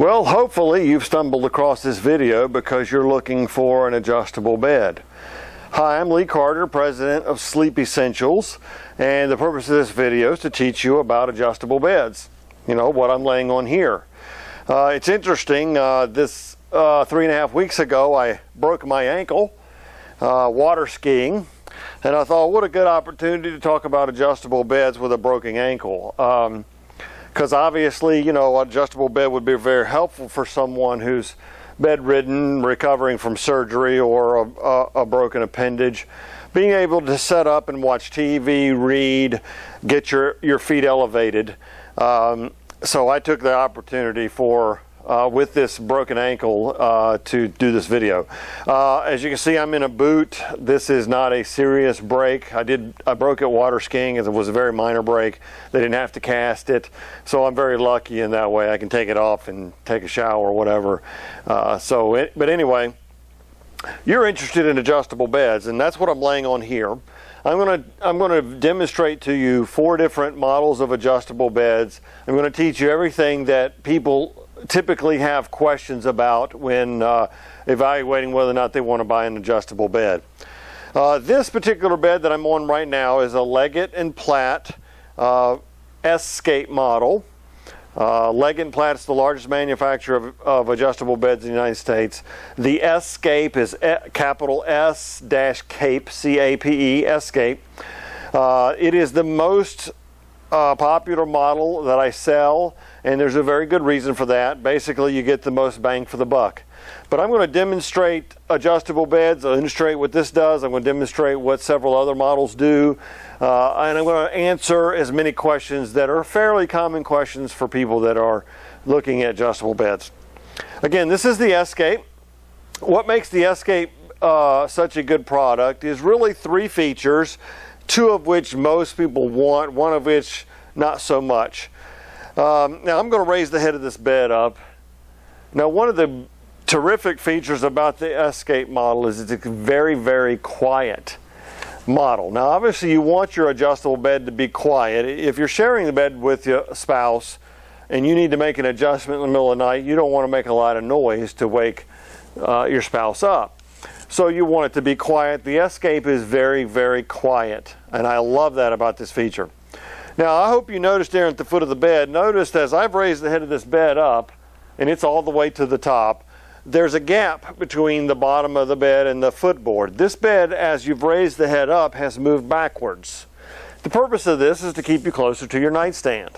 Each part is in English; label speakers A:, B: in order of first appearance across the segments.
A: Well, hopefully you've stumbled across this video because you're looking for an adjustable bed. Hi, I'm Lee Carter, president of Sleep Essentials, and the purpose of this video is to teach you about adjustable beds. You know, what I'm laying on here. It's interesting, 3.5 weeks ago I broke my ankle water skiing, and I thought what a good opportunity to talk about adjustable beds with a broken ankle. Because obviously, you know, an adjustable bed would be very helpful for someone who's bedridden, recovering from surgery or a broken appendage. Being able to set up and watch TV, read, get your feet elevated. So I took the opportunity with this broken ankle to do this video. As you can see, I'm in a boot. This is not a serious break. I broke it water skiing, as it was a very minor break. They didn't have to cast it, so I'm very lucky in that way. I can take it off and take a shower or whatever. But anyway, you're interested in adjustable beds, and that's what I'm laying on here. I'm going to demonstrate to you 4 different models of adjustable beds. I'm going to teach you everything that people typically have questions about when evaluating whether or not they want to buy an adjustable bed. This particular bed that I'm on right now is a Leggett and Platt S-Cape model. Leggett and Platt is the largest manufacturer of adjustable beds in the United States. The S-Cape is capital S-Cape, C-A-P-E, S-Cape. It is the most popular model that I sell, and there's a very good reason for that. Basically, you get the most bang for the buck. But I'm going to demonstrate adjustable beds. I'll demonstrate what this does. I'm going to demonstrate what several other models do. And I'm going to answer as many questions that are fairly common questions for people that are looking at adjustable beds. Again, this is the S-Cape. What makes the S-Cape such a good product is really 3 features, 2 of which most people want, 1 of which not so much. Now I'm going to raise the head of this bed up. Now, one of the terrific features about the S-Cape model is it's a very, very quiet model. Now, obviously you want your adjustable bed to be quiet. If you're sharing the bed with your spouse and you need to make an adjustment in the middle of the night, you don't want to make a lot of noise to wake your spouse up. So you want it to be quiet. The S-Cape is very, very quiet, and I love that about this feature. Now, I hope you noticed there at the foot of the bed, noticed as I've raised the head of this bed up, and it's all the way to the top, there's a gap between the bottom of the bed and the footboard. This bed, as you've raised the head up, has moved backwards. The purpose of this is to keep you closer to your nightstand.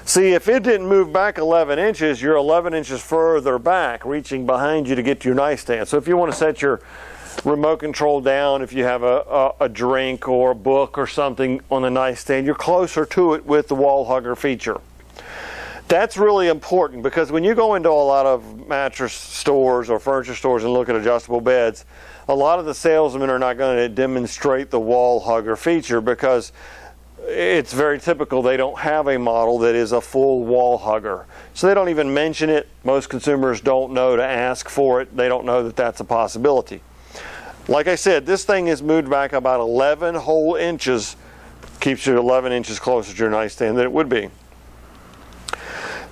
A: See, if it didn't move back 11 inches, you're 11 inches further back, reaching behind you to get to your nightstand. So if you want to set your remote control down, if you have a drink or a book or something on the nightstand, you're closer to it with the wall hugger feature. That's really important, because when you go into a lot of mattress stores or furniture stores and look at adjustable beds, a lot of the salesmen are not going to demonstrate the wall hugger feature because it's very typical they don't have a model that is a full wall hugger. So they don't even mention it. Most consumers don't know to ask for it. They don't know that that's a possibility. Like I said, this thing is moved back about 11 whole inches, keeps you 11 inches closer to your nightstand than it would be.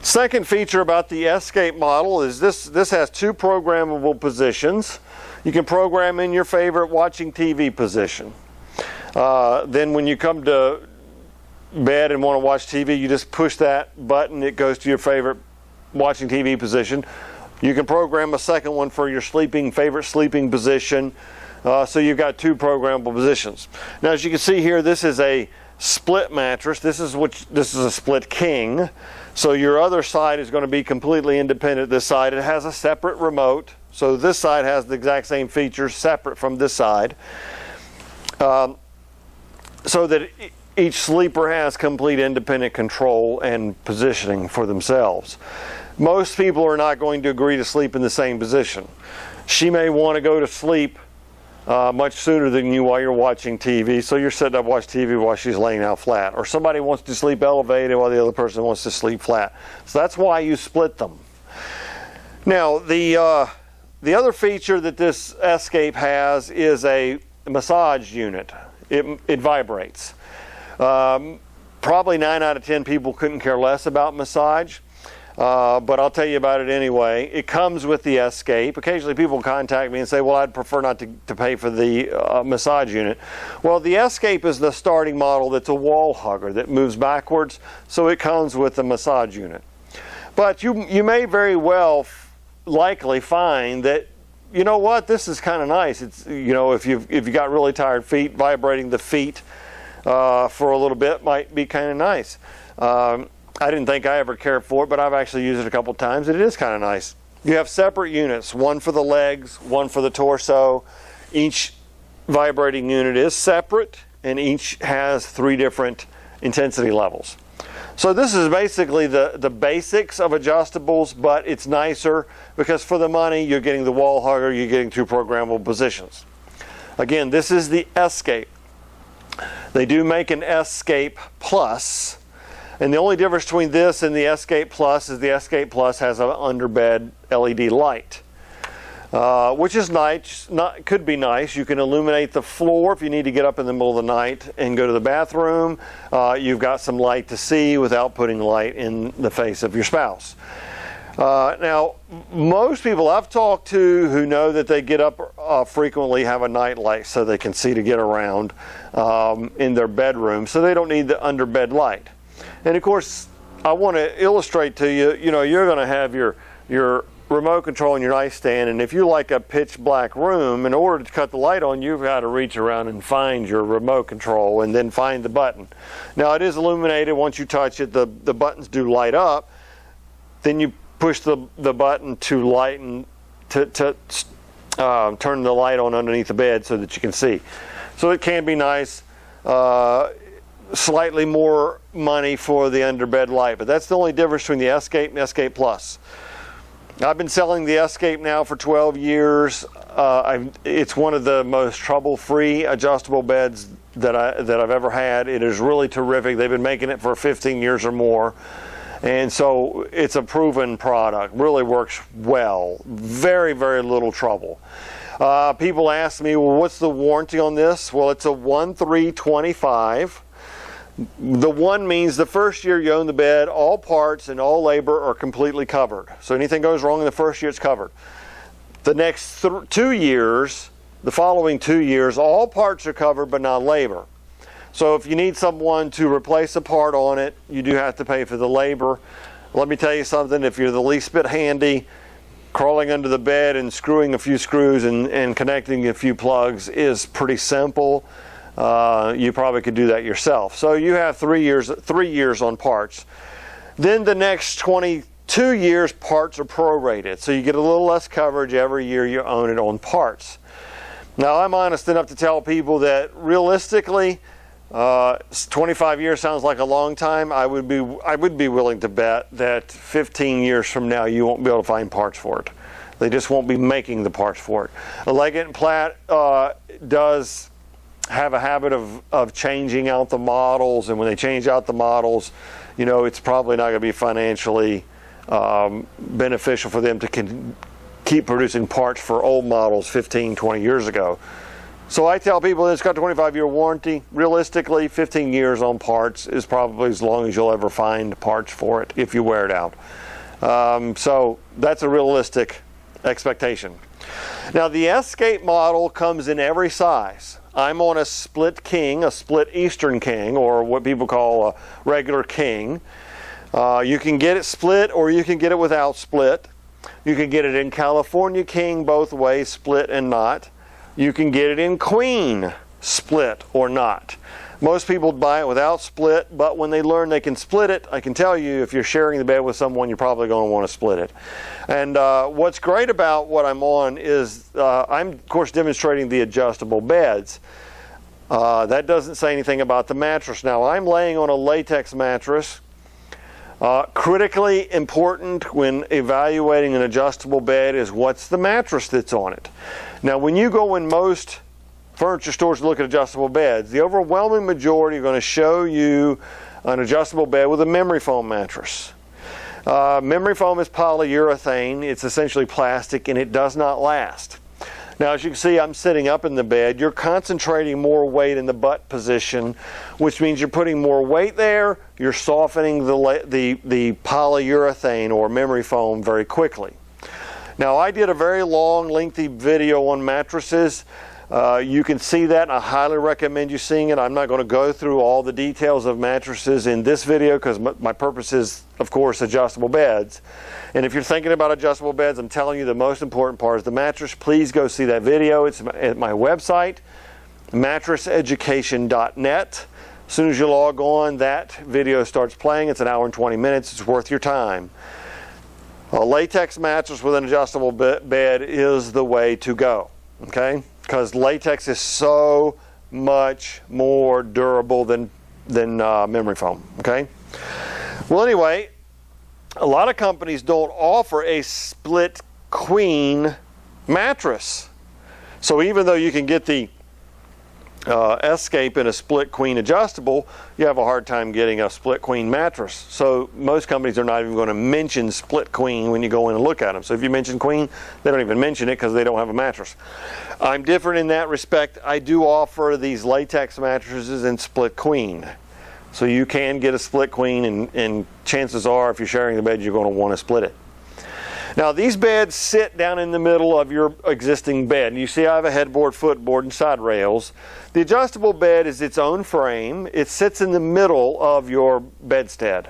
A: Second feature about the S-Cape model is this has 2 programmable positions. You can program in your favorite watching TV position. Then when you come to bed and want to watch TV, you just push that button, it goes to your favorite watching TV position. You can program a second one for your favorite sleeping position. So you've got 2 programmable positions. Now, as you can see here, this is a split mattress. This is a split king. So your other side is going to be completely independent. This side, it has a separate remote. So this side has the exact same features separate from this side. So that each sleeper has complete independent control and positioning for themselves. Most people are not going to agree to sleep in the same position. She may want to go to sleep much sooner than you while you're watching TV, so you're sitting up watching TV while she's laying out flat. Or somebody wants to sleep elevated while the other person wants to sleep flat. So that's why you split them. Now, the other feature that this S-Cape has is a massage unit. It vibrates. Probably 9 out of 10 people couldn't care less about massage. but I'll tell you about it anyway. It comes with the S-Cape. Occasionally people contact me and say, well, I'd prefer not to pay for the massage unit. Well, the S-Cape is the starting model that's a wall hugger that moves backwards, so it comes with the massage unit. But you may very well likely find that, you know what, this is kind of nice. It's, you know, if you've got really tired feet, vibrating the feet for a little bit might be kind of nice. I didn't think I ever cared for it, but I've actually used it a couple times. It is kind of nice. You have separate units, one for the legs, one for the torso. Each vibrating unit is separate, and each has 3 different intensity levels. So this is basically the basics of adjustables, but it's nicer because for the money, you're getting the wall hugger, you're getting 2 programmable positions. Again, this is the S-Cape. They do make an S-Cape Plus, and the only difference between this and the S-Cape Plus is the S-Cape Plus has an underbed LED light, which is nice. Could be nice. You can illuminate the floor if you need to get up in the middle of the night and go to the bathroom. You've got some light to see without putting light in the face of your spouse. Now, most people I've talked to who know that they get up frequently have a night light so they can see to get around in their bedroom, so they don't need the underbed light. And of course, I want to illustrate to you, you know, you're going to have your remote control in your nightstand, and if you like a pitch black room, in order to cut the light on, you've got to reach around and find your remote control and then find the button. Now, it is illuminated. Once you touch it, the buttons do light up. Then you push the button to lighten, to turn the light on underneath the bed so that you can see. So it can be nice. Slightly more money for the underbed light, but that's the only difference between the S-Cape and S-Cape Plus. I've been selling the S-Cape now for 12 years. It's one of the most trouble-free adjustable beds that I've ever had. It is really terrific. They've been making it for 15 years or more, and so it's a proven product. Really works well. Very, very little trouble. People ask me, well, what's the warranty on this? Well, it's a 1-3-25. The 1 means the first year you own the bed, all parts and all labor are completely covered. So anything goes wrong in the first year, it's covered. The next 2 years, the following 2 years, all parts are covered but not labor. So if you need someone to replace a part on it, you do have to pay for the labor. Let me tell you something, if you're the least bit handy, crawling under the bed and screwing a few screws and connecting a few plugs is pretty simple. You probably could do that yourself. So you have 3 years on parts. Then the next 22 years, parts are prorated. So you get a little less coverage every year you own it on parts. Now, I'm honest enough to tell people that realistically, 25 years sounds like a long time. I would be willing to bet that 15 years from now, you won't be able to find parts for it. They just won't be making the parts for it. Leggett and Platt does have a habit of changing out the models, and when they change out the models, you know, it's probably not going to be financially beneficial for them to keep producing parts for old models 15, 20 years ago. So I tell people that it's got a 25-year warranty. Realistically, 15 years on parts is probably as long as you'll ever find parts for it if you wear it out. So that's a realistic expectation. Now, the S-Cape model comes in every size. I'm on a split king, a split Eastern king, or what people call a regular king. You can get it split or you can get it without split. You can get it in California king both ways, split and not. You can get it in queen, split or not. Most people buy it without split, but when they learn they can split it, I can tell you if you're sharing the bed with someone, you're probably going to want to split it. And what's great about what I'm on is I'm, of course, demonstrating the adjustable beds. That doesn't say anything about the mattress. Now, I'm laying on a latex mattress. Critically important when evaluating an adjustable bed is what's the mattress that's on it. Now, when you go in most furniture stores to look at adjustable beds, the overwhelming majority are going to show you an adjustable bed with a memory foam mattress. Memory foam is polyurethane. It's essentially plastic, and it does not last. Now, as you can see, I'm sitting up in the bed. You're concentrating more weight in the butt position, which means you're putting more weight there. You're softening the polyurethane or memory foam very quickly. Now, I did a very long, lengthy video on mattresses. You can see that, and I highly recommend you seeing it. I'm not going to go through all the details of mattresses in this video because my purpose is, of course, adjustable beds. And if you're thinking about adjustable beds, I'm telling you the most important part is the mattress. Please go see that video. It's at my website, mattresseducation.net. As soon as you log on, that video starts playing. It's an hour and 20 minutes. It's worth your time. A latex mattress with an adjustable bed is the way to go, okay? Because latex is so much more durable than memory foam, okay? Well, anyway, a lot of companies don't offer a split queen mattress. So even though you can get the S-Cape in a split queen adjustable, you have a hard time getting a split queen mattress. So most companies are not even going to mention split queen when you go in and look at them. So if you mention queen, they don't even mention it because they don't have a mattress. I'm different in that respect. I do offer these latex mattresses in split queen. So you can get a split queen, and chances are if you're sharing the bed, you're going to want to split it. Now, these beds sit down in the middle of your existing bed. You see I have a headboard, footboard, and side rails. The adjustable bed is its own frame. It sits in the middle of your bedstead.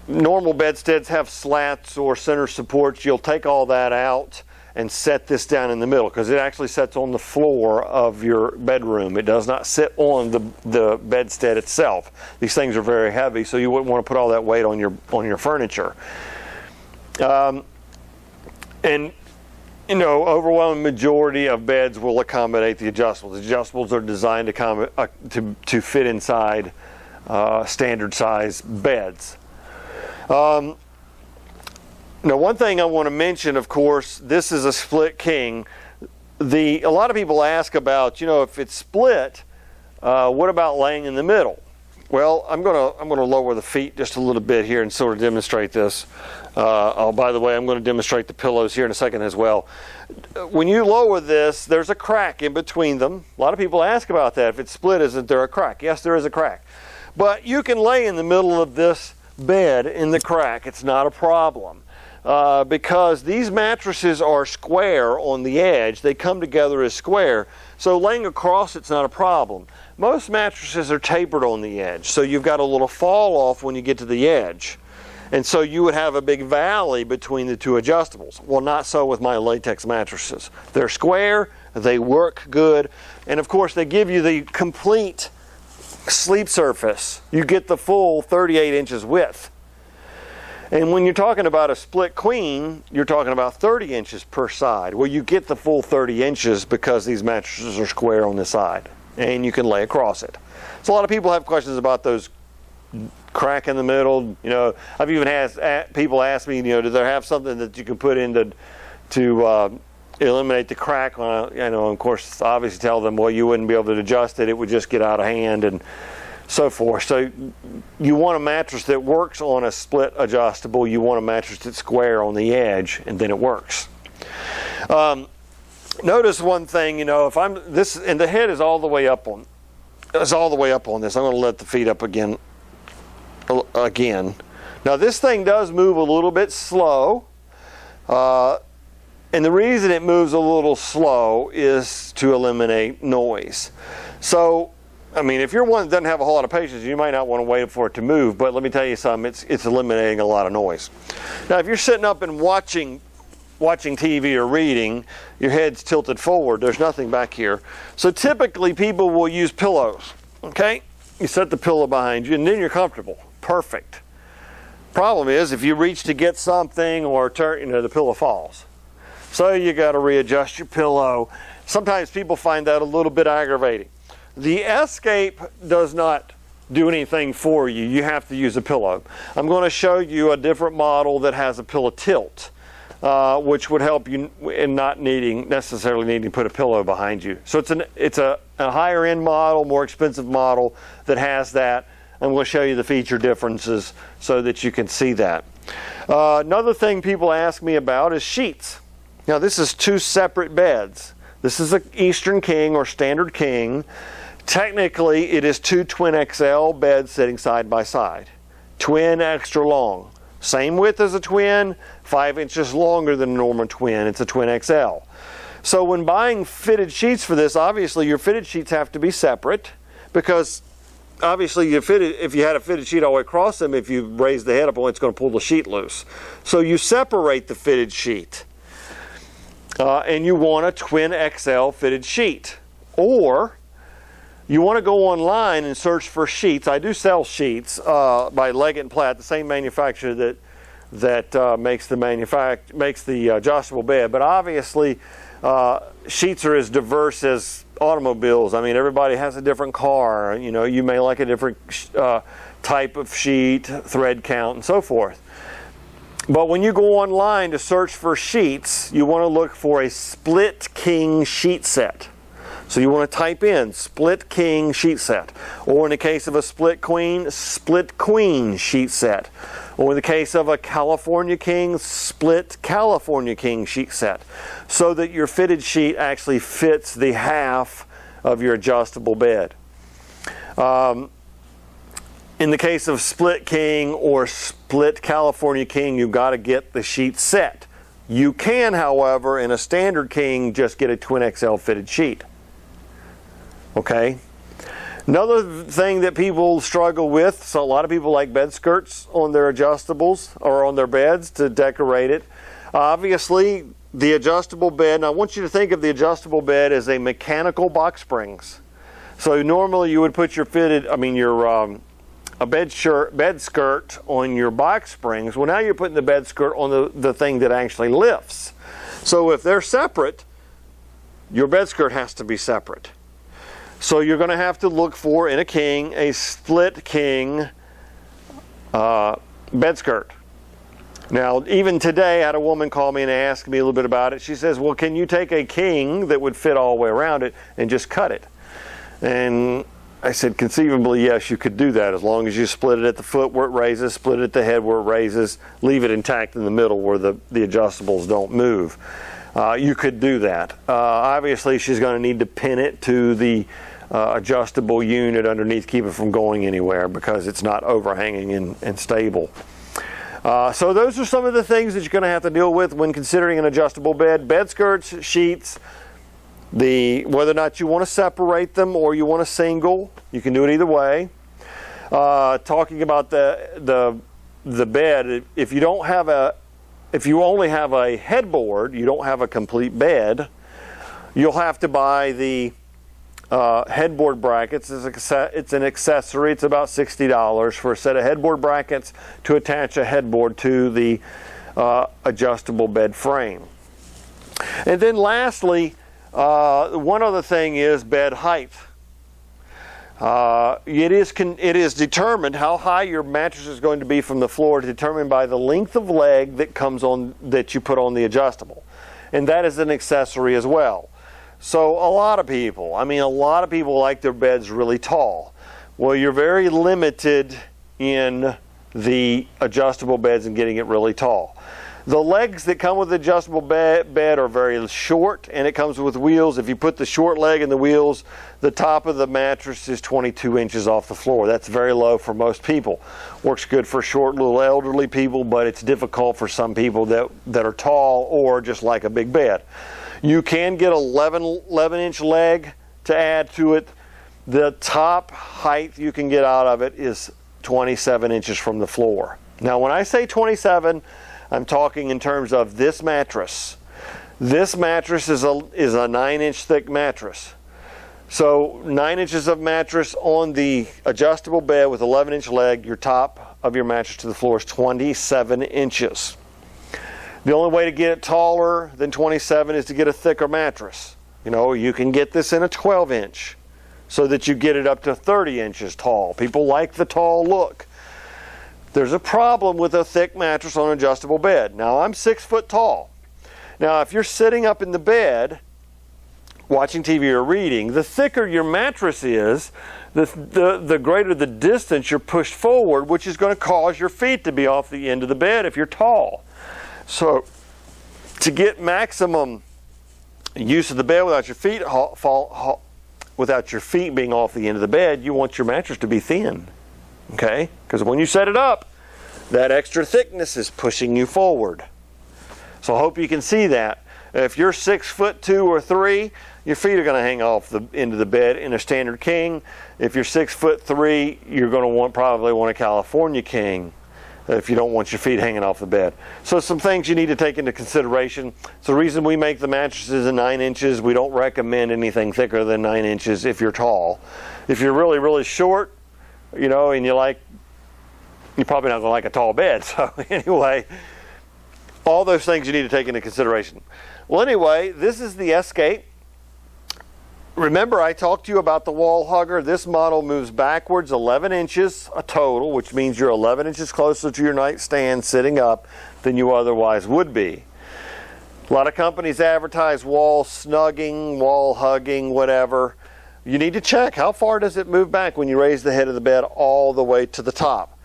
A: Normal bedsteads have slats or center supports. You'll take all that out and set this down in the middle because it actually sits on the floor of your bedroom. It does not sit on the bedstead itself. These things are very heavy, so you wouldn't want to put all that weight on your furniture. And you know, overwhelming majority of beds will accommodate the adjustables. Adjustables are designed to fit inside standard size beds. Now, one thing I want to mention, of course, this is a split king. A lot of people ask about, you know, if it's split, what about laying in the middle? Well, I'm gonna lower the feet just a little bit here and sort of demonstrate this. By the way, I'm going to demonstrate the pillows here in a second as well. When you lower this, there's a crack in between them. A lot of people ask about that. If it's split, isn't there a crack? Yes, there is a crack. But you can lay in the middle of this bed in the crack. It's not a problem. Because these mattresses are square on the edge. They come together as square. So laying across it's not a problem. Most mattresses are tapered on the edge. So you've got a little fall off when you get to the edge. And so you would have a big valley between the two adjustables. Well, not so with my latex mattresses. They're square, they work good, and of course they give you the complete sleep surface. You get the full 38 inches width. And when you're talking about a split queen, you're talking about 30 inches per side. Well, you get the full 30 inches because these mattresses are square on the side, and you can lay across it. So a lot of people have questions about those crack in the middle. You know, I've even had people ask me, you know, do they have something that you can put in to eliminate the crack? You know, of course, obviously tell them, well, you wouldn't be able to adjust it. It would just get out of hand and so forth. So you want a mattress that works on a split adjustable. You want a mattress that's square on the edge, and then it works. Notice one thing, you know, if this, and the head is all the way up on, it's all the way up on this. I'm going to let the feet up again. Now this thing does move a little bit slow, and the reason it moves a little slow is to eliminate noise. So, I mean, if you're one that doesn't have a whole lot of patience, you might not want to wait for it to move, but let me tell you something, it's eliminating a lot of noise. Now, if you're sitting up and watching TV or reading, your head's tilted forward, there's nothing back here. So typically people will use pillows, okay? You set the pillow behind you and then you're comfortable. Perfect. Problem is, if you reach to get something or turn, you know, the pillow falls. So you got to readjust your pillow. Sometimes people find that a little bit aggravating. The S-Cape does not do anything for you. You have to use a pillow. I'm going to show you a different model that has a pillow tilt, which would help you in not necessarily needing to put a pillow behind you. So it's a higher end model, more expensive model that has that. I'm going to show you the feature differences so that you can see that. Another thing people ask me about is sheets. Now this is two separate beds. This is an Eastern King or Standard King. Technically, it is two twin XL beds sitting side by side. Twin, extra long. Same width as a twin, 5 inches longer than a normal twin. It's a twin XL. So when buying fitted sheets for this, obviously your fitted sheets have to be separate, because obviously if you had a fitted sheet all the way across them, if you raise the head up, it's going to pull the sheet loose. So you separate the fitted sheet. And you want a twin XL fitted sheet. Or you want to go online and search for sheets. I do sell sheets by Leggett and Platt, the same manufacturer that makes the adjustable bed. But obviously, sheets are as diverse as automobiles. I mean, everybody has a different car. You know, you may like a different type of sheet, thread count, and so forth. But when you go online to search for sheets, you want to look for a split king sheet set. So you want to type in split king sheet set. Or in the case of a split queen sheet set. Or in the case of a California King, split California King sheet set. So that your fitted sheet actually fits the half of your adjustable bed. In the case of split king or split California King, you've got to get the sheet set. You can, however, in a standard king, just get a twin XL fitted sheet. Okay? Another thing that people struggle with, so a lot of people like bed skirts on their adjustables or on their beds to decorate it. Obviously, the adjustable bed, and I want you to think of the adjustable bed as a mechanical box springs. So normally you would put your a bed skirt on your box springs. Well, now you're putting the bed skirt on the thing that actually lifts. So if they're separate, your bed skirt has to be separate. So you're going to have to look for, in a king, a split king bed skirt. Now, even today, I had a woman call me and ask me a little bit about it. She says, well, can you take a king that would fit all the way around it and just cut it? And I said, conceivably, yes, you could do that, as long as you split it at the foot where it raises, split it at the head where it raises, leave it intact in the middle where the adjustables don't move. You could do that. Obviously, she's going to need to pin it to the adjustable unit underneath, keep it from going anywhere, because it's not overhanging and stable. So those are some of the things that you're going to have to deal with when considering an adjustable bed. Bed skirts, sheets, whether or not you want to separate them or you want a single, you can do it either way. Talking about the bed, if you only have a headboard, you don't have a complete bed, you'll have to buy the headboard brackets. It's an accessory. It's about $60 for a set of headboard brackets to attach a headboard to the adjustable bed frame. And then lastly, one other thing is bed height. It is determined how high your mattress is going to be from the floor, determined by the length of leg that you put on the adjustable, and that is an accessory as well. So a lot of people like their beds really tall. Well, you're very limited in the adjustable beds and getting it really tall. The legs that come with the adjustable bed are very short, and it comes with wheels. If you put the short leg in the wheels, the top of the mattress is 22 inches off the floor. That's very low for most people. Works good for short, little elderly people, but it's difficult for some people that are tall or just like a big bed. You can get 11-inch leg to add to it. The top height you can get out of it is 27 inches from the floor. Now, when I say 27, I'm talking in terms of this mattress. This mattress is a 9-inch thick mattress. So 9 inches of mattress on the adjustable bed with 11-inch leg, your top of your mattress to the floor is 27 inches. The only way to get it taller than 27 is to get a thicker mattress. You know, you can get this in a 12-inch so that you get it up to 30 inches tall. People like the tall look. There's a problem with a thick mattress on an adjustable bed. Now, I'm 6 foot tall. Now, if you're sitting up in the bed, watching TV or reading, the thicker your mattress is, the greater the distance you're pushed forward, which is going to cause your feet to be off the end of the bed if you're tall. So, To get maximum use of the bed without your feet without your feet being off the end of the bed, you want your mattress to be thin. Okay? Because when you set it up, that extra thickness is pushing you forward. So I hope you can see that. If you're 6'2" or 3, your feet are going to hang off the end of the bed in a standard king. If you're 6'3", you're going to probably want a California king if you don't want your feet hanging off the bed. So some things you need to take into consideration. It's the reason we make the mattresses in 9 inches. We don't recommend anything thicker than 9 inches if you're tall. If you're really, really short, you know, and you're probably not going to like a tall bed. So anyway, all those things you need to take into consideration. Well, anyway, this is the S-Cape. Remember, I talked to you about the wall hugger. This model moves backwards 11 inches a total, which means you're 11 inches closer to your nightstand sitting up than you otherwise would be. A lot of companies advertise wall snugging, wall hugging, whatever. You need to check how far does it move back when you raise the head of the bed all the way to the top.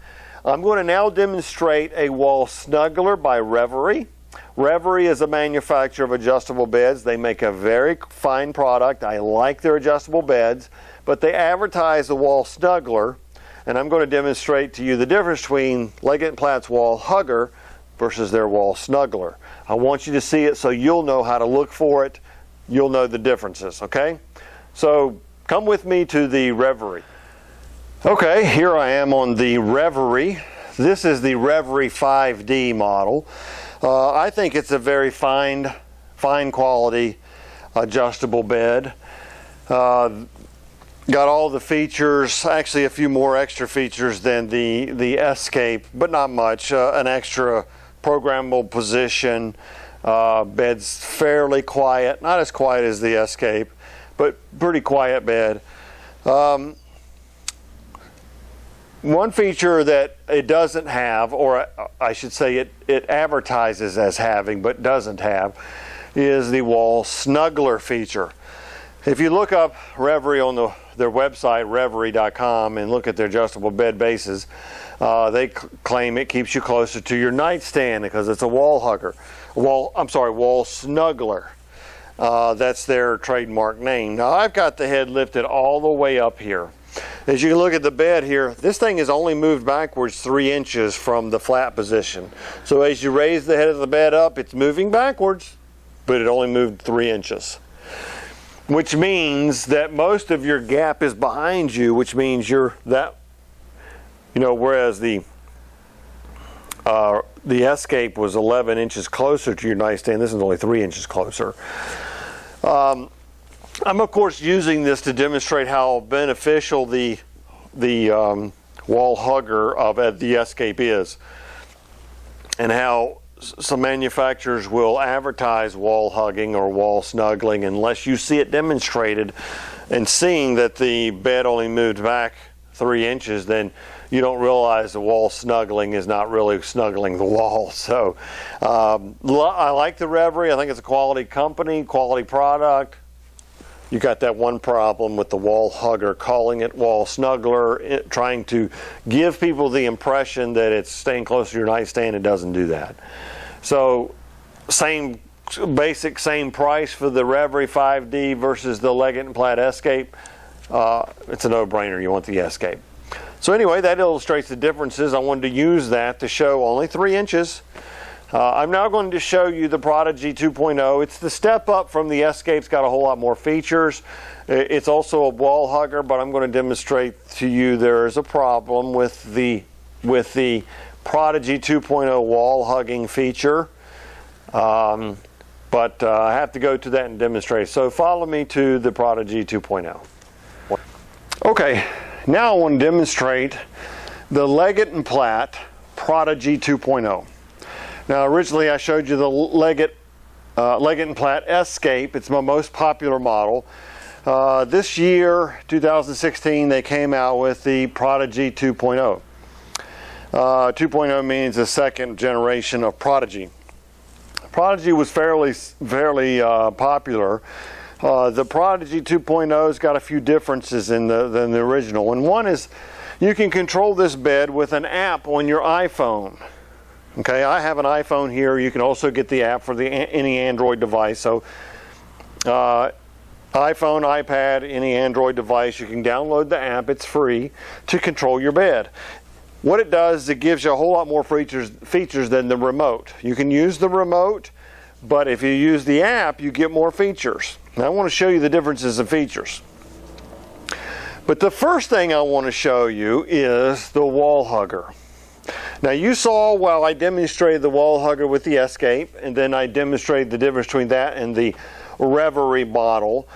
A: I'm going to now demonstrate a wall snuggler by Reverie. Reverie is a manufacturer of adjustable beds. They make a very fine product. I like their adjustable beds, but they advertise the wall snuggler, and I'm going to demonstrate to you the difference between Leggett and Platt's wall hugger versus their wall snuggler. I want you to see it so you'll know how to look for it. You'll know the differences, okay? So come with me to the Reverie. Okay, here I am on the Reverie. This is the Reverie 5D model. I think it's a very fine quality adjustable bed. Got all the features, actually a few more extra features than the S-Cape, but not much. An extra programmable position. Bed's fairly quiet, not as quiet as the S-Cape, but pretty quiet bed. One feature that it doesn't have, or I should say it advertises as having but doesn't have, is the wall snuggler feature. If you look up Reverie on their website, reverie.com, and look at their adjustable bed bases, they claim it keeps you closer to your nightstand because it's a wall hugger. Wall snuggler. That's their trademark name. Now I've got the head lifted all the way up here. As you can look at the bed here, this thing is only moved backwards 3 inches from the flat position. So as you raise the head of the bed up, it's moving backwards, but it only moved 3 inches. Which means that most of your gap is behind you, which means whereas the S-Cape was 11 inches closer to your nightstand, this is only 3 inches closer. I'm of course using this to demonstrate how beneficial the wall hugger of the S-Cape is, and how some manufacturers will advertise wall hugging or wall snuggling unless you see it demonstrated, and seeing that the bed only moved back 3 inches, then you don't realize the wall snuggling is not really snuggling the wall. So I like the Reverie. I think it's a quality company, quality product. You got that one problem with the wall hugger, calling it wall snuggler, trying to give people the impression that it's staying close to your nightstand. It doesn't do that. So same price for the Reverie 5D versus the Leggett and Platt S-Cape. It's a no-brainer. You want the S-Cape. So anyway, that illustrates the differences. I wanted to use that to show only 3 inches. I'm now going to show you the Prodigy 2.0. It's the step up from the S-Cape. It's got a whole lot more features. It's also a wall hugger, but I'm going to demonstrate to you there is a problem with the Prodigy 2.0 wall hugging feature. But I have to go to that and demonstrate. So follow me to the Prodigy 2.0. Okay, now I want to demonstrate the Leggett and Platt Prodigy 2.0. Now originally I showed you the Leggett and Platt S-Cape. It's my most popular model. This year, 2016, they came out with the Prodigy 2.0. 2.0 means the second generation of Prodigy. Prodigy was fairly popular. The Prodigy 2.0's got a few differences than the original. And one is you can control this bed with an app on your iPhone. Okay, I have an iPhone here. You can also get the app for any Android device. So iPhone, iPad, any Android device, you can download the app. It's free to control your bed. What it does is it gives you a whole lot more features than the remote. You can use the remote, but if you use the app, you get more features. Now I want to show you the differences in features. But the first thing I want to show you is the wall hugger. Now you saw while I demonstrated the wall hugger with the S-Cape, and then I demonstrated the difference between that and the Reverie model.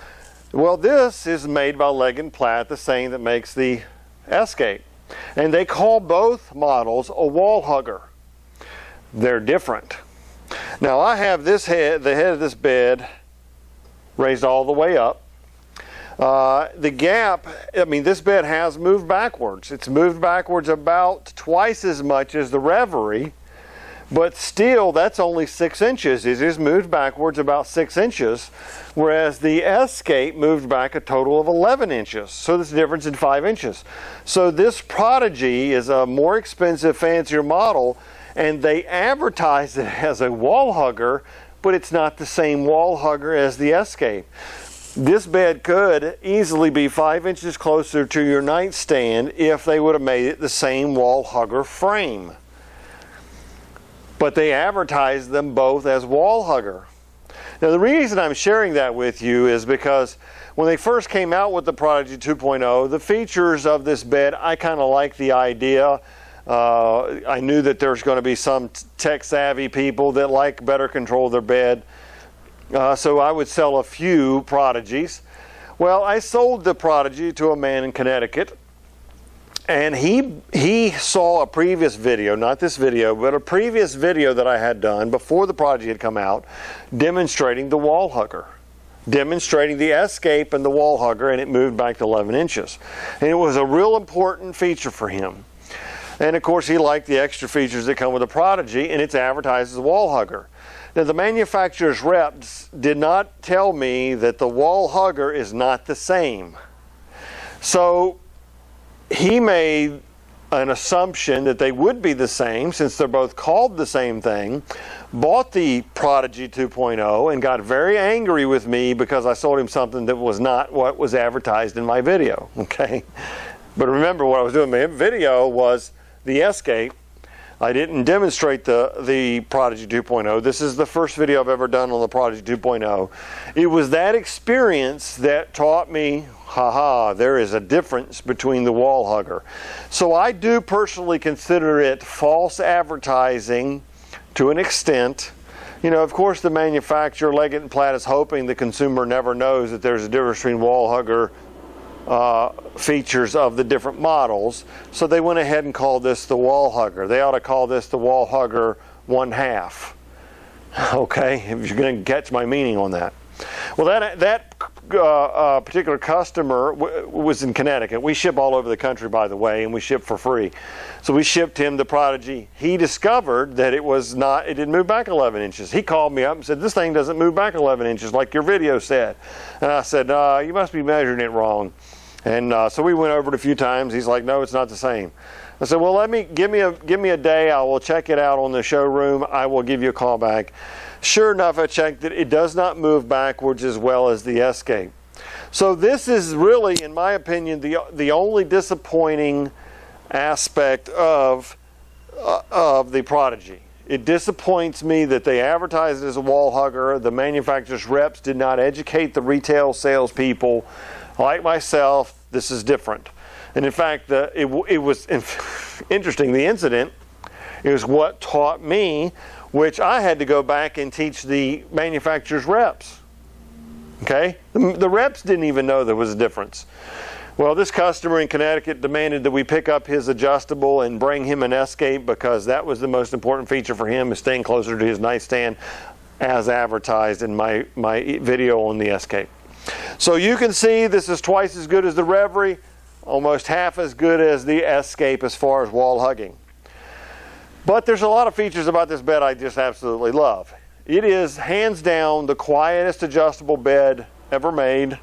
A: Well, this is made by Leggett and Platt, the same that makes the S-Cape. And they call both models a wall hugger. They're different. Now I have this head, the head of this bed, raised all the way up. The gap, I mean, this bed has moved backwards. It's moved backwards about twice as much as the Reverie, but still that's only 6 inches. It is moved backwards about 6 inches, whereas the S-Cape moved back a total of 11 inches. So there's a difference in 5 inches. So this Prodigy is a more expensive, fancier model, and they advertise it as a wall hugger, but it's not the same wall hugger as the S-Cape. This bed could easily be 5 inches closer to your nightstand if they would have made it the same wall hugger frame. But they advertise them both as wall hugger. Now the reason I'm sharing that with you is because when they first came out with the Prodigy 2.0, the features of this bed, I kind of like the idea. I knew that there's going to be some tech-savvy people that like better control of their bed. So I would sell a few Prodigies. Well, I sold the Prodigy to a man in Connecticut, and he saw a previous video, not this video, but a previous video that I had done before the Prodigy had come out, demonstrating the wall hugger, demonstrating the S-Cape and the wall hugger, and it moved back to 11 inches. And it was a real important feature for him. And of course he liked the extra features that come with the Prodigy, and it's advertised as a wall hugger. Now the manufacturer's reps did not tell me that the wall hugger is not the same. So he made an assumption that they would be the same since they're both called the same thing, bought the Prodigy 2.0 and got very angry with me because I sold him something that was not what was advertised in my video, okay? But remember what I was doing in my video was the S-Cape. I didn't demonstrate the Prodigy 2.0. This is the first video I've ever done on the Prodigy 2.0. It was that experience that taught me, there is a difference between the wall hugger. So I do personally consider it false advertising to an extent. You know, of course the manufacturer, Leggett and Platt, is hoping the consumer never knows that there's a difference between wall hugger features of the different models, so they went ahead and called this the wall hugger. They ought to call this the wall hugger 1/2. Okay, if you're going to catch my meaning on that. Well, that particular customer was in Connecticut. We ship all over the country, by the way, and we ship for free. So we shipped him the Prodigy. He discovered that it didn't move back 11 inches. He called me up and said, this thing doesn't move back 11 inches like your video said. And I said, you must be measuring it wrong. And so we went over it a few times. He's like, no, it's not the same. I said, well, give me a day. I will check it out on the showroom. I will give you a call back. Sure enough, I checked it. It does not move backwards as well as the S-Cape. So this is really, in my opinion, the only disappointing aspect of the Prodigy. It disappoints me that they advertised it as a wall hugger. The manufacturer's reps did not educate the retail salespeople. Like myself, this is different. And in fact, it was interesting. The incident is what taught me, which I had to go back and teach the manufacturer's reps. Okay? The reps didn't even know there was a difference. Well, this customer in Connecticut demanded that we pick up his adjustable and bring him an S-Cape because that was the most important feature for him, is staying closer to his nightstand as advertised in my video on the S-Cape. So you can see this is twice as good as the Reverie, almost half as good as the S-Cape as far as wall hugging. But there's a lot of features about this bed I just absolutely love. It is hands down the quietest adjustable bed ever made,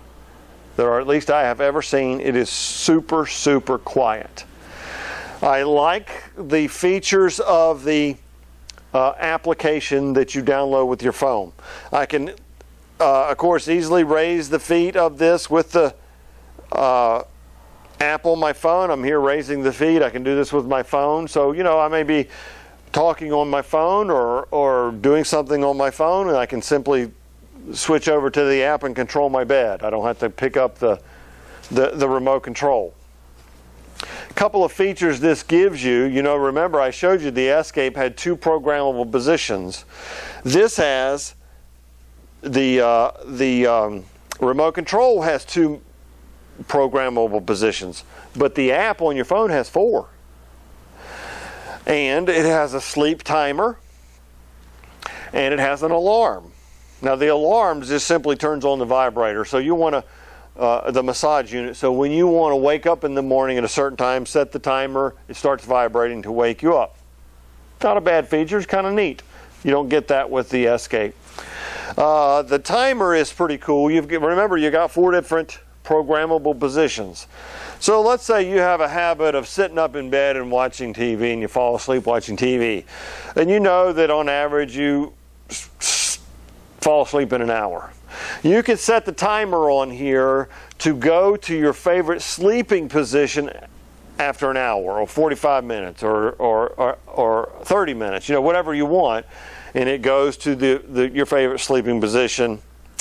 A: or at least I have ever seen. It is super, super quiet. I like the features of the application that you download with your phone. I can, of course, easily raise the feet of this with the app on my phone. I'm here raising the feet. I can do this with my phone. So, you know, I may be talking on my phone or doing something on my phone, and I can simply switch over to the app and control my bed. I don't have to pick up the remote control. A couple of features this gives you. You know, remember I showed you the S-Cape had 2 programmable positions. This has the remote control has 2 programmable positions, but the app on your phone has 4. And it has a sleep timer, and it has an alarm. Now the alarm just simply turns on the vibrator. So you want to, the massage unit, so when you want to wake up in the morning at a certain time, set the timer, it starts vibrating to wake you up. Not a bad feature, it's kind of neat. You don't get that with the S-Cape. The timer is pretty cool. Remember, you got 4 different programmable positions. So let's say you have a habit of sitting up in bed and watching TV, and you fall asleep watching TV. And you know that on average you fall asleep in an hour. You could set the timer on here to go to your favorite sleeping position after an hour, or 45 minutes, or 30 minutes, you know, whatever you want. And it goes to your favorite sleeping position.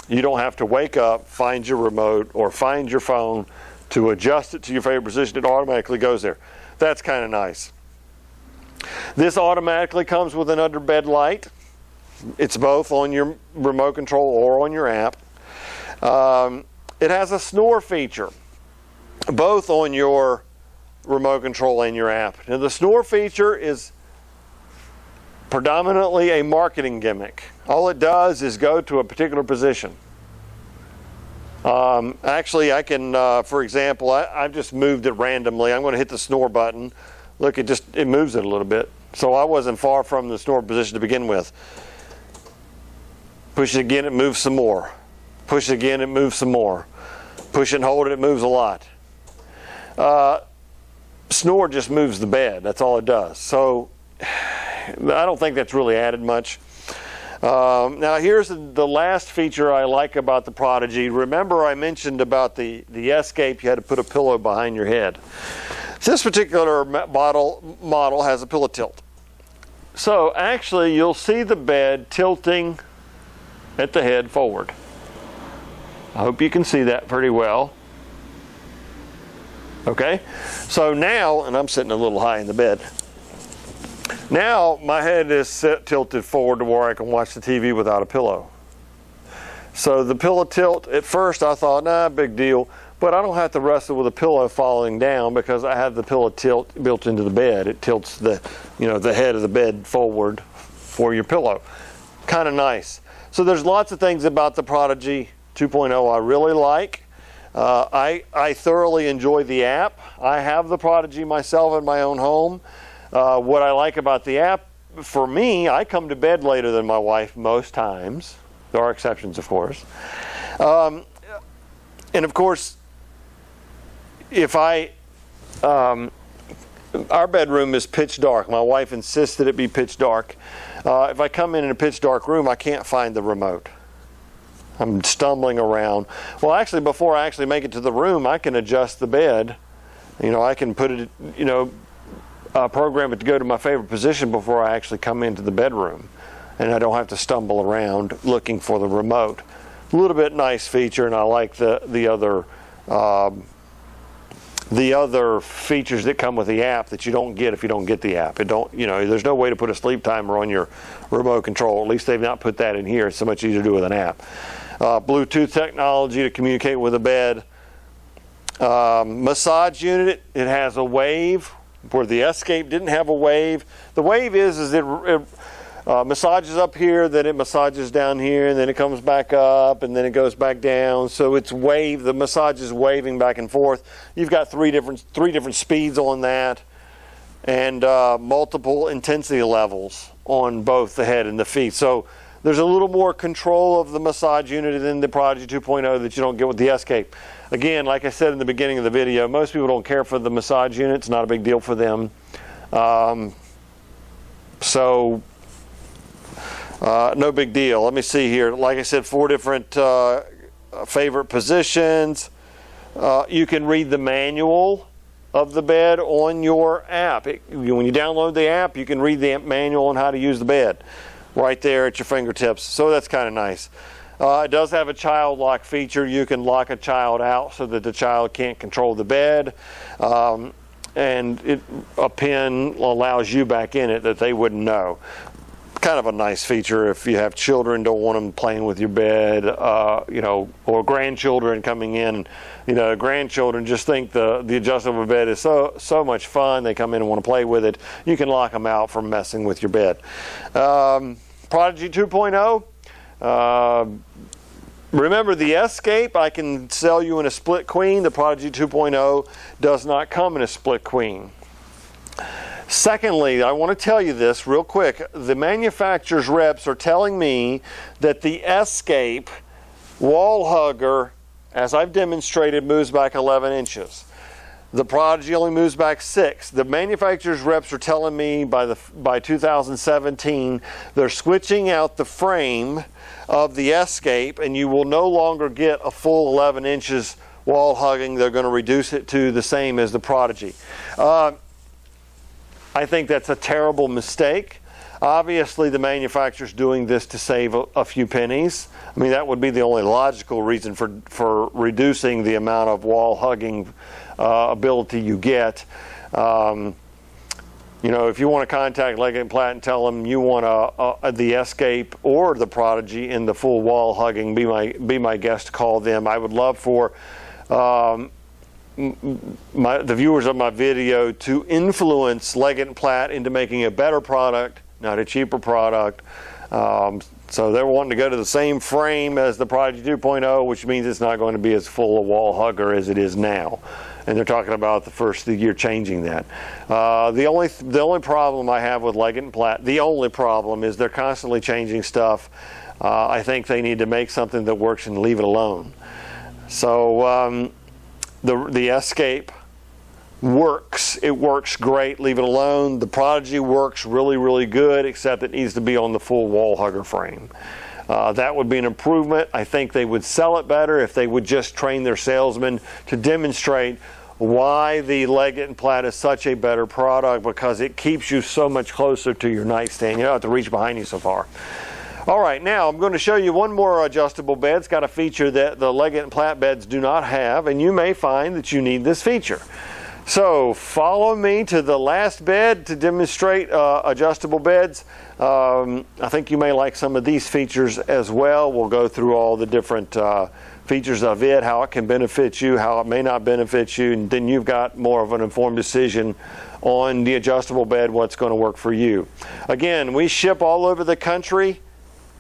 A: You don't have to wake up, find your remote, or find your phone to adjust it to your favorite position. It automatically goes there. That's kind of nice. This automatically comes with an under-bed light. It's both on your remote control or on your app. It has a snore feature, both on your remote control and your app. Now the snore feature is predominantly a marketing gimmick. All it does is go to a particular position. Actually, I can, for example, I've just moved it randomly. I'm going to hit the snore button. Look, it moves it a little bit. So I wasn't far from the snore position to begin with. Push it again, it moves some more. Push it again, it moves some more. Push it and hold it, it moves a lot. Snore just moves the bed. That's all it does. So I don't think that's really added much. Now here's the last feature I like about the Prodigy. Remember I mentioned about the S-Cape, you had to put a pillow behind your head. This particular model has a pillow tilt. So actually you'll see the bed tilting at the head forward. I hope you can see that pretty well. Okay, so now, and I'm sitting a little high in the bed. Now my head is tilted forward to where I can watch the TV without a pillow. So the pillow tilt, at first I thought, nah, big deal, but I don't have to wrestle with a pillow falling down because I have the pillow tilt built into the bed. It tilts the head of the bed forward for your pillow. Kind of nice. So there's lots of things about the Prodigy 2.0 I really like. I thoroughly enjoy the app. I have the Prodigy myself in my own home. What I like about the app, for me, I come to bed later than my wife most times. There are exceptions, of course. And of course, if our bedroom is pitch dark. My wife insists that it be pitch dark. If I come in a pitch dark room, I can't find the remote. I'm stumbling around. Well, actually, before I actually make it to the room, I can adjust the bed. You know, I can put it, program it to go to my favorite position before I actually come into the bedroom. And I don't have to stumble around looking for the remote. A little bit nice feature, and I like the other features that come with the app that you don't get if you don't get the app. There's no way to put a sleep timer on your remote control. At least they've not put that in here. It's so much easier to do with an app. Bluetooth technology to communicate with a bed. Massage unit, it has a wave where the S-Cape didn't have a wave. The wave is it massages up here, then it massages down here, and then it comes back up, and then it goes back down. So it's the massage is waving back and forth. You've got three different speeds on that, and multiple intensity levels on both the head and the feet. So there's a little more control of the massage unit in the Prodigy 2.0 that you don't get with the S-Cape. Again, like I said in the beginning of the video, most people don't care for the massage unit. It's not a big deal for them. So No big deal. Let me see here. Like I said, 4 different favorite positions. You can read the manual of the bed on your app. When you download the app, you can read the manual on how to use the bed right there at your fingertips. So that's kind of nice. It does have a child lock feature. You can lock a child out so that the child can't control the bed. And a pin allows you back in it that they wouldn't know. Kind of a nice feature if you have children, don't want them playing with your bed, you know, or grandchildren coming in. You know, grandchildren just think the adjustable bed is so much fun. They come in and want to play with it. You can lock them out from messing with your bed. Prodigy 2.0. Remember the S-Cape, I can sell you in a split queen. The Prodigy 2.0 does not come in a split queen. Secondly, I want to tell you this real quick. The manufacturer's reps are telling me that the S-Cape wall hugger, as I've demonstrated, moves back 11 inches. The Prodigy only moves back 6. The manufacturer's reps are telling me by 2017 they're switching out the frame of the S-Cape, and you will no longer get a full 11 inches wall hugging. They're going to reduce it to the same as the Prodigy. I think that's a terrible mistake. Obviously, the manufacturer's doing this to save a few pennies. I mean, that would be the only logical reason for reducing the amount of wall hugging ability you get. You know, if you want to contact Leggett and Platt and tell them you want the S-Cape or the Prodigy in the full wall hugging, be my guest. Call them. I would love for the viewers of my video to influence Leggett and Platt into making a better product, not a cheaper product. So they're wanting to go to the same frame as the Prodigy 2.0, which means it's not going to be as full a wall hugger as it is now. And they're talking about the first of the year changing that. The only problem I have with Leggett and Platt, the only problem is they're constantly changing stuff. I think they need to make something that works and leave it alone. So the S-Cape works. It works great. Leave it alone. The Prodigy works really, really good, except it needs to be on the full wall hugger frame. That would be an improvement. I think they would sell it better if they would just train their salesmen to demonstrate why the Leggett and Platt is such a better product, because it keeps you so much closer to your nightstand. You don't have to reach behind you so far. All right, now I'm going to show you one more adjustable bed. It's got a feature that the Leggett and Platt beds do not have, and you may find that you need this feature. So follow me to the last bed to demonstrate adjustable beds. I think you may like some of these features as well. We'll go through all the different features of it, how it can benefit you, how it may not benefit you, and then you've got more of an informed decision on the adjustable bed, what's going to work for you. Again, we ship all over the country.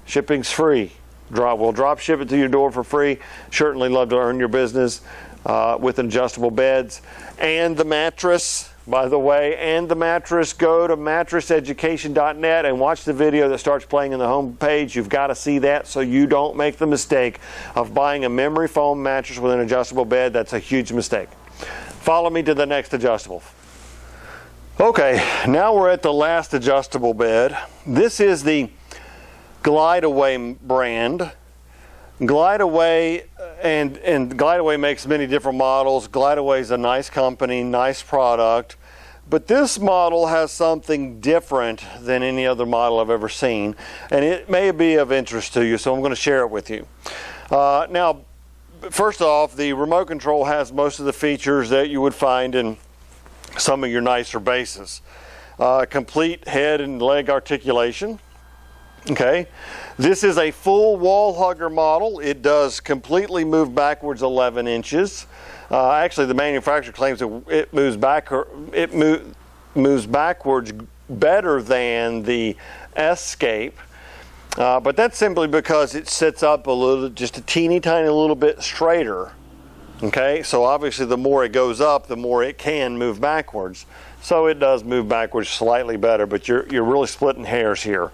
A: Shipping's free. We'll drop ship it to your door for free. Certainly love to earn your business with adjustable beds. And the mattress, by the way, and the mattress. Go to mattresseducation.net and watch the video that starts playing in the home page. You've got to see that so you don't make the mistake of buying a memory foam mattress with an adjustable bed. That's a huge mistake. Follow me to the next adjustable. Okay, now we're at the last adjustable bed. This is the Glideaway brand. Glideaway and Glideaway makes many different models. Glideaway is a nice company, nice product, but this model has something different than any other model I've ever seen, and it may be of interest to you, so I'm going to share it with you. Now, first off, the remote control has most of the features that you would find in some of your nicer bases. Complete head and leg articulation. Okay, this is a full wall hugger model. It does completely move backwards 11 inches. Actually, the manufacturer claims it moves backwards better than the S-Cape, but that's simply because it sits up just a teeny tiny little bit straighter. Okay, so obviously the more it goes up, the more it can move backwards. So it does move backwards slightly better, but you're really splitting hairs here.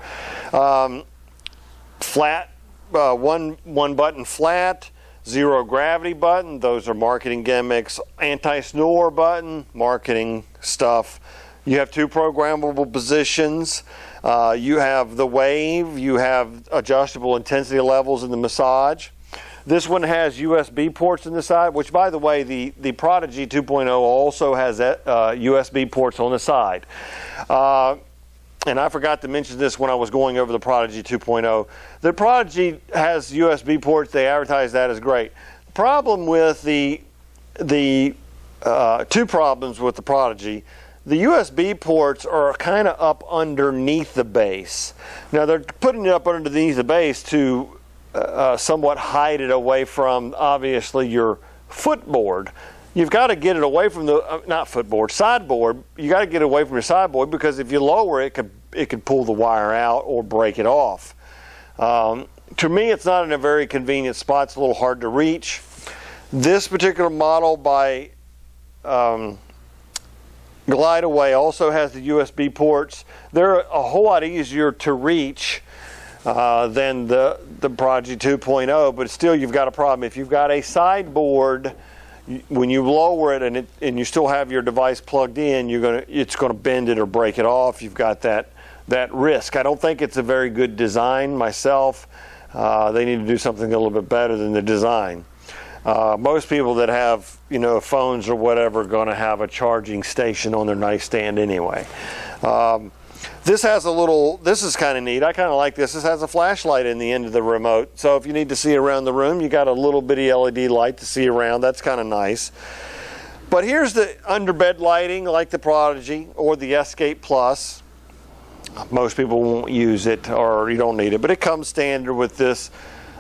A: Flat, one button flat, zero gravity button. Those are marketing gimmicks. Anti-snore button, marketing stuff. You have 2 programmable positions. You have the wave, you have adjustable intensity levels in the massage. This one has USB ports in the side, which, by the way, the Prodigy 2.0 also has USB ports on the side. And I forgot to mention this when I was going over the Prodigy 2.0. The Prodigy has USB ports. They advertise that as great. The problem with two problems with the Prodigy. The USB ports are kind of up underneath the base. Now, they're putting it up underneath the base to somewhat hide it away from, obviously, your footboard. You've got to get it away from the, not footboard, sideboard. You got to get it away from your sideboard, because if you lower it, it could pull the wire out or break it off. To me, it's not in a very convenient spot. It's a little hard to reach. This particular model by Glideaway also has the USB ports. They're a whole lot easier to reach than the Prodigy 2.0, but still you've got a problem. If you've got a sideboard, when you lower it and you still have your device plugged in, it's going to bend it or break it off. You've got that risk. I don't think it's a very good design myself. They need to do something a little bit better than the design. Most people that have, phones or whatever are going to have a charging station on their nightstand anyway. This is kind of neat. I kind of like this. This has a flashlight in the end of the remote. So if you need to see around the room, you got a little bitty LED light to see around. That's kind of nice. But here's the underbed lighting, like the Prodigy or the S-Cape Plus. Most people won't use it, or you don't need it, but it comes standard with this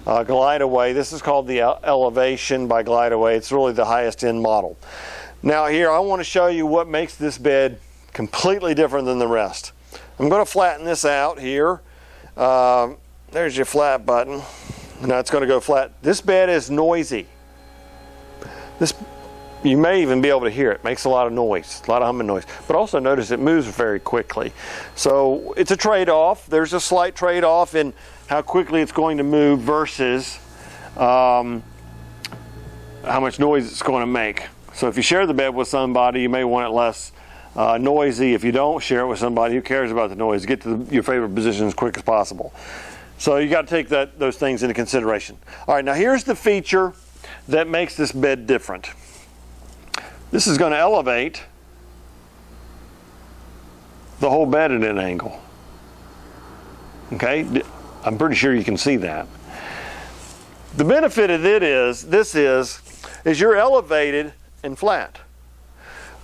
A: Glideaway. This is called the Elevation by Glideaway. It's really the highest end model. Now here, I want to show you what makes this bed completely different than the rest. I'm going to flatten this out here. There's your flat button. Now it's going to go flat. This bed is noisy. You may even be able to hear it. It makes a lot of noise, a lot of humming noise. But also notice it moves very quickly. So it's a trade-off. There's a slight trade-off in how quickly it's going to move versus how much noise it's going to make. So if you share the bed with somebody, you may want it less noisy. If you don't share it with somebody, who cares about the noise? Get to your favorite position as quick as possible. So you got to take those things into consideration. All right, now here's the feature that makes this bed different. This is going to elevate the whole bed at an angle. Okay, I'm pretty sure you can see that. The benefit of this is you're elevated and flat.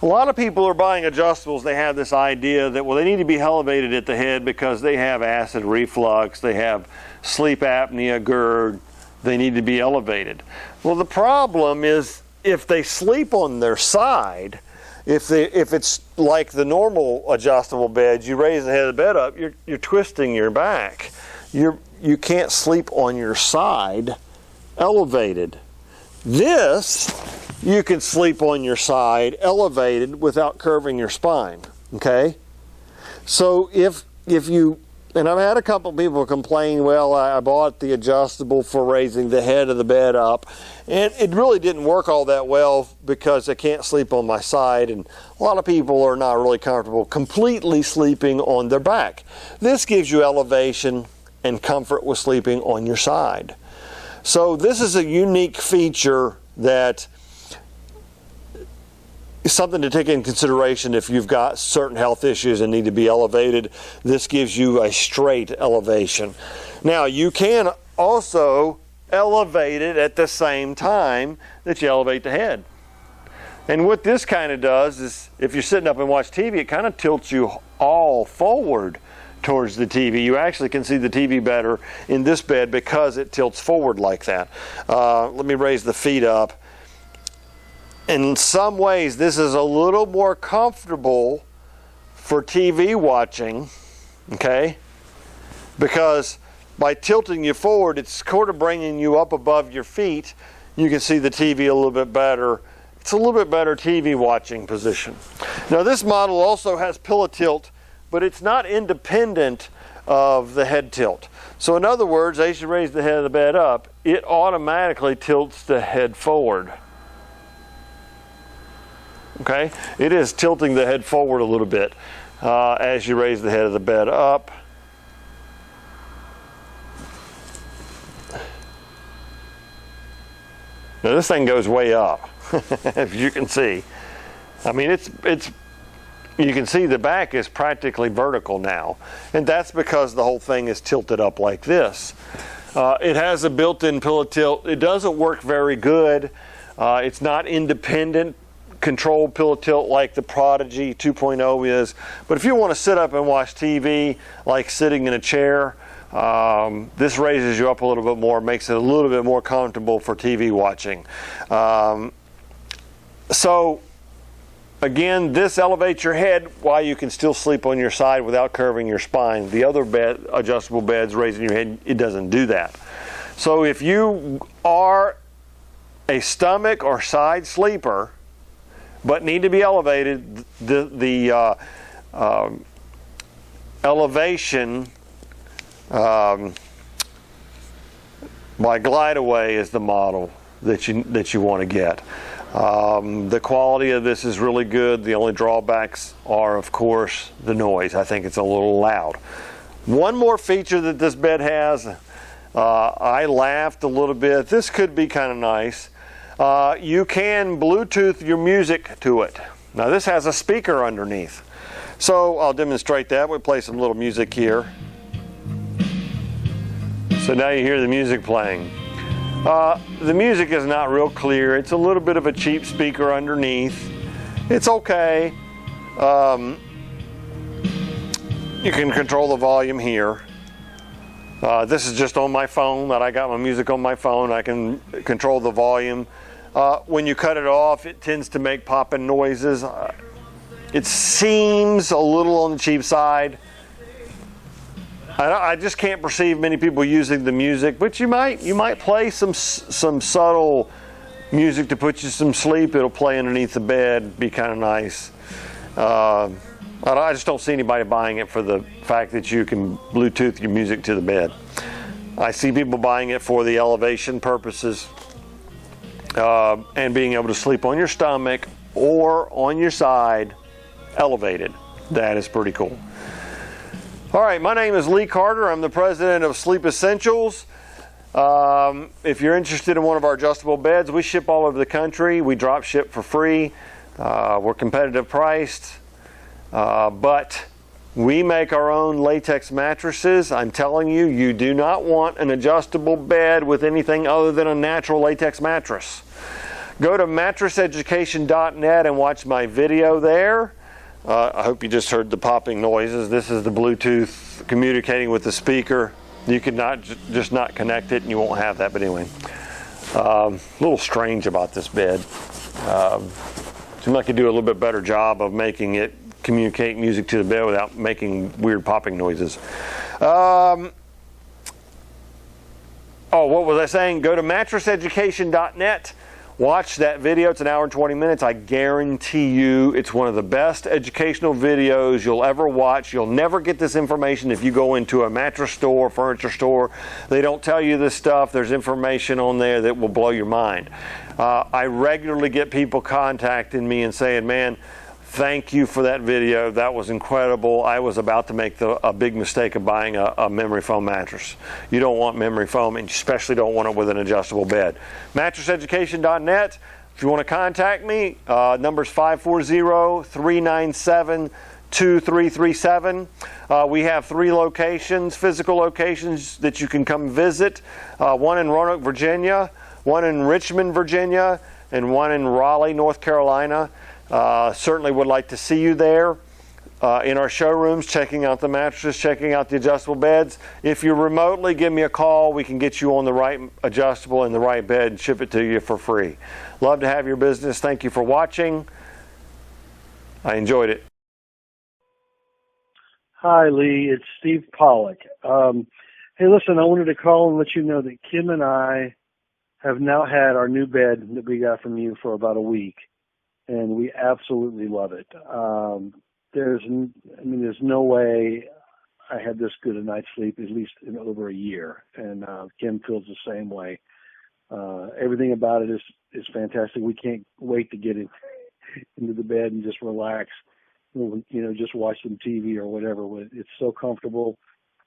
A: A lot of people are buying adjustables. They have this idea that, well, they need to be elevated at the head because they have acid reflux, they have sleep apnea, GERD, they need to be elevated. Well, the problem is if they sleep on their side, if it's like the normal adjustable beds, you raise the head of the bed up, you're twisting your back. You can't sleep on your side elevated. This, you can sleep on your side elevated without curving your spine, okay? So if you, and I've had a couple people complain, well, I bought the adjustable for raising the head of the bed up, and it really didn't work all that well because I can't sleep on my side, and a lot of people are not really comfortable completely sleeping on their back. This gives you elevation and comfort with sleeping on your side. So this is a unique feature that is something to take in consideration if you've got certain health issues and need to be elevated. This gives you a straight elevation. Now, you can also elevate it at the same time that you elevate the head. And what this kind of does is, if you're sitting up and watch TV, it kind of tilts you all forward towards the TV. You actually can see the TV better in this bed because it tilts forward like that. Let me raise the feet up. In some ways, this is a little more comfortable for TV watching, okay? Because by tilting you forward, it's sort of bringing you up above your feet. You can see the TV a little bit better. It's a little bit better TV watching position. Now, this model also has pillow tilt, but it's not independent of the head tilt. So in other words, as you raise the head of the bed up, it automatically tilts the head forward. Okay, it is tilting the head forward a little bit as you raise the head of the bed up. Now this thing goes way up, as you can see. I mean, it's you can see the back is practically vertical now, and that's because the whole thing is tilted up like this. It has a built-in pillow tilt. It doesn't work very good. It's not independent controlled pillow tilt like the Prodigy 2.0 is, but if you want to sit up and watch TV like sitting in a chair, this raises you up a little bit more, makes it a little bit more comfortable for TV watching. So again, this elevates your head while you can still sleep on your side without curving your spine. The other adjustable beds raising your head, it doesn't do that. So if you are a stomach or side sleeper but need to be elevated, the elevation by Glideaway is the model that you want to get. The quality of this is really good. The only drawbacks are, of course, the noise. I think it's a little loud. One more feature that this bed has, I laughed a little bit. This could be kind of nice. You can Bluetooth your music to it. Now this has a speaker underneath. So I'll demonstrate that. We'll play some little music here. So now you hear the music playing. The music is not real clear. It's a little bit of a cheap speaker underneath. It's okay. You can control the volume here. This is just on my phone, that I got my music on my phone. I can control the volume. When you cut it off, it tends to make popping noises. It seems a little on the cheap side. I just can't perceive many people using the music, but you might play some subtle music to put you some sleep. It'll play underneath the bed, be kind of nice. I just don't see anybody buying it for the fact that you can Bluetooth your music to the bed. I see people buying it for the elevation purposes and being able to sleep on your stomach or on your side elevated. That is pretty cool. All right, my name is Lee Carter. I'm the president of Sleep Essentials. If you're interested in one of our adjustable beds, we ship all over the country. We drop ship for free. We're competitive priced, but we make our own latex mattresses. I'm telling you, you do not want an adjustable bed with anything other than a natural latex mattress. Go to mattresseducation.net and watch my video there. I hope you just heard the popping noises. This is the Bluetooth communicating with the speaker. You could just not connect it and you won't have that, but anyway. A little strange about this bed. Seems like you do a little bit better job of making it communicate music to the bed without making weird popping noises. Oh, what was I saying? Go to mattresseducation.net. Watch that video. It's an hour and 20 minutes. I guarantee you it's one of the best educational videos you'll ever watch. You'll never get this information if you go into a mattress store, furniture store. They don't tell you this stuff. There's information on there that will blow your mind. I regularly get people contacting me and saying, man, thank you for that video. That was incredible. I was about to make a big mistake of buying a memory foam mattress. You don't want memory foam, and you especially don't want it with an adjustable bed. Mattresseducation.net. If you want to contact me, number's 540-397-2337. We have 3 locations, physical locations that you can come visit. One in Roanoke, Virginia, one in Richmond, Virginia, and one in Raleigh, North Carolina. Certainly would like to see you there in our showrooms, checking out the mattresses, checking out the adjustable beds. If you're remotely, give me a call. We can get you on the right adjustable and the right bed and ship it to you for free. Love to have your business. Thank you for watching. I enjoyed it.
B: Hi, Lee. It's Steve Pollock. Hey, listen, I wanted to call and let you know that Kim and I have now had our new bed that we got from you for about a week, and we absolutely love it. There's no way I had this good a night's sleep, at least in over a year, and Kim feels the same way. Everything about it is fantastic. We can't wait to get into the bed and just relax, just watch some TV or whatever. It's so comfortable.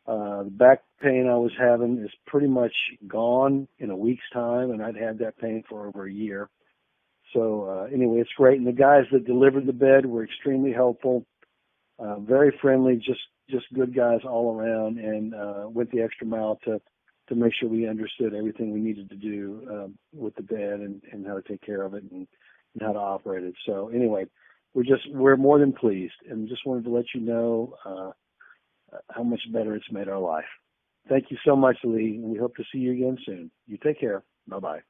B: The back pain I was having is pretty much gone in a week's time, and I'd had that pain for over a year. So anyway, it's great. And the guys that delivered the bed were extremely helpful, very friendly, just good guys all around, and went the extra mile to make sure we understood everything we needed to do with the bed and how to take care of it and how to operate it. So anyway, we're more than pleased, and just wanted to let you know how much better it's made our life. Thank you so much, Lee, and we hope to see you again soon. You take care. Bye-bye.